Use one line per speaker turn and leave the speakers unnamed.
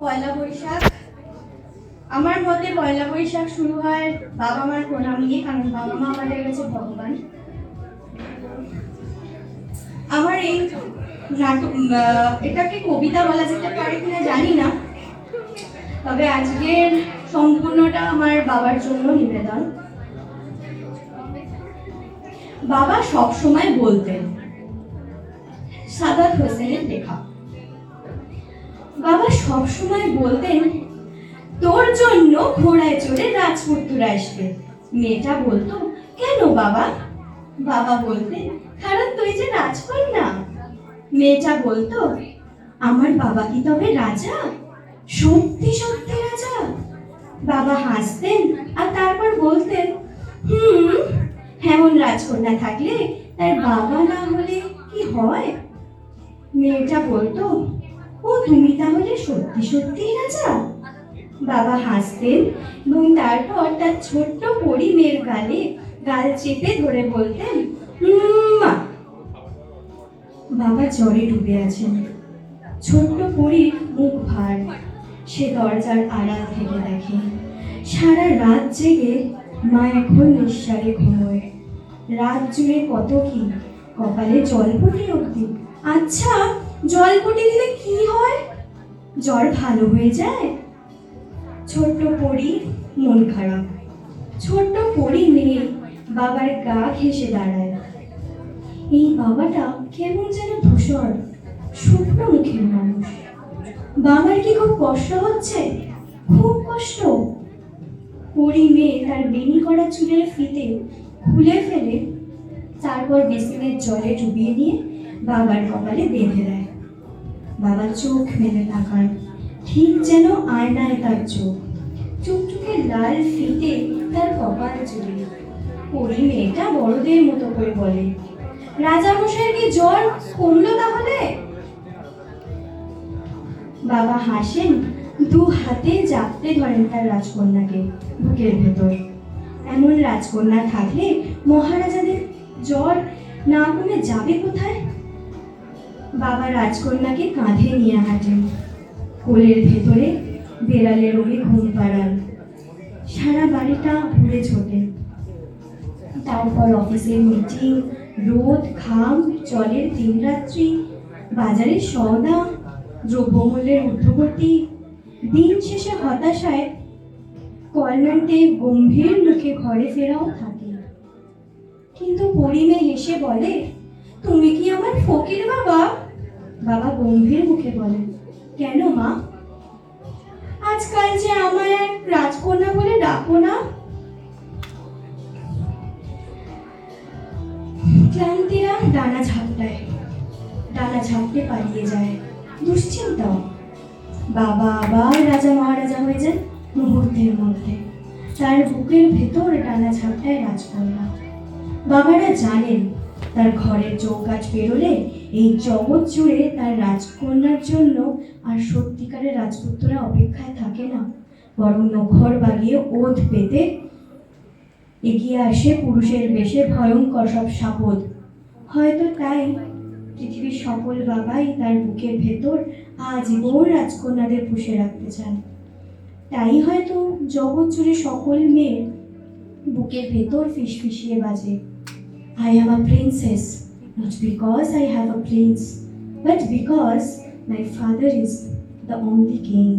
পয়লা বৈশাখ। আমার মতে পয়লা বৈশাখ শুরু হয় বাবা মার প্রণাম নিয়ে, কারণ বাবা মা আমাদের কাছে ভগবান। আমার এই নাটক, এটাকে কবিতা বলা যেতে পারে কিনা জানি না, তবে আজকের সম্পূর্ণটা আমার বাবার জন্য নিবেদন। বাবা সব সময় বলতেন, সাদাত হোসেনের লেখা। বাবা সব সময় বলতেন, তোর জন্য ঘোড়ায় চড়ে রাজপুত্র আসবে। মেয়েটা বলতো, কেন বাবা? বাবা বলতেন, কারণ তুই যে রাজকন্যা। মেয়েটা বলতো, আমার বাবা কি তবে রাজা? সত্যি সত্যি রাজা? বাবা হাসতেন আর তারপর বলতেন, এমন রাজকন্যা থাকলে তার বাবা না হলে কি হয়? মেয়েটা বলতো, ও তুমি তাহলে সত্যি সত্যি রাজা? বাবা হাসতেন এবং তারপর তার ছোট্ট পরি মেয়ের গাল চেপে ধরে বলতেন, মা। বাবা জ্বরে ডুবে আছেন। ছোট্ট পরির মুখ ভার। সে দরজার আড়াল থেকে দেখে সারা রাত জেগে মা এখন নিঃসারে ঘুমোয়। রাত জুড়ে কত কি, কপালে জলপটি অবধি। আচ্ছা, জলপটি দিলে কি হয়? জ্বর ভালো হয়ে যায়? ছোট্ট পরি মন খারাপ। ছোট্ট পরি মেয়ে বাবার গা ঘেঁষে দাঁড়ায়। এই বাবাটা কেমন যেন ধূসর, শুকনো মুখের মানুষ। বাবার কি খুব কষ্ট হচ্ছে? খুব কষ্ট। পরি মেয়ে তার বেনি করা চুলের ফিতে খুলে ফেলে, তারপর বেসিনের জলে ডুবিয়ে নিয়ে বাবার কপালে বেঁধে দেয়। বাবা চোখ মেলে তাকান, ঠিক যেন আয়নায় তার চোখ। টুকটুকে লাল ফিতে তার কপাল জুড়ে। পরি মেয়েটা বড়দের মতো করে বলে, রাজামশাইয়ের কি জ্বর কমলো তাহলে? বাবা হাসেন, দু হাতে জাপটে ধরেন তার রাজকন্যাকে বুকের ভেতর। এমন রাজকন্যা থাকলে মহারাজাদের জ্বর না কমে যাবে কোথায়? বাবা রাজকন্যাকে কাঁধে নিয়ে হাঁটেন। কোলের ভেতরে বেড়ালের রোগে ঘুম পাড়ান। সারা বাড়িটা ঘুরে ছোটেন। তারপর অফিসের মিটিং, রোদ ঘাম জলের দিন রাত্রি, বাজারের সওদা, দ্রব্যমূল্যের ঊর্ধ্বগতি। দিন শেষে হতাশায় কর্নান্টে গম্ভীর মুখে ঘরে ফেরাও থাকে। কিন্তু পরিমে হেসে বলে, তুমি কি আমার ফকির বাবা? বাবা গম্ভীর মুখে বলে, কেন মা? আজকাল যে আমায় এক রাজকন্যা বলে ডাকো না। ক্লান্তিরা ডানা ঝাপটে পালিয়ে যায়। দুশ্চিন্তাও। বাবা আবার রাজা মহারাজা হয়ে যায় মুহূর্তের মধ্যে। তার বুকের ভেতর ডানা ঝাপটায় রাজকন্যা। বাবারা জানেন, তার ঘরের চৌকাঠ পেরোলে এই জগৎ জুড়ে তার রাজকন্যার জন্য আর সত্যিকারের রাজপুত্ররা অপেক্ষায় থাকে না, বরং নখর বাগিয়ে ওধ পেতে এগিয়ে আসে পুরুষের বেশে ভয়ঙ্কর সব সাপদ। হয়তো তাই পৃথিবীর সকল বাবাই তার বুকের ভেতর আজীবন রাজকন্যাদের পুষে রাখতে চান। তাই হয়তো জগৎ জুড়ে সকল মেয়ে বুকের ভেতর ফিসফিসিয়ে বাজে, I am a princess, not because I have a prince, but because my father is the only king.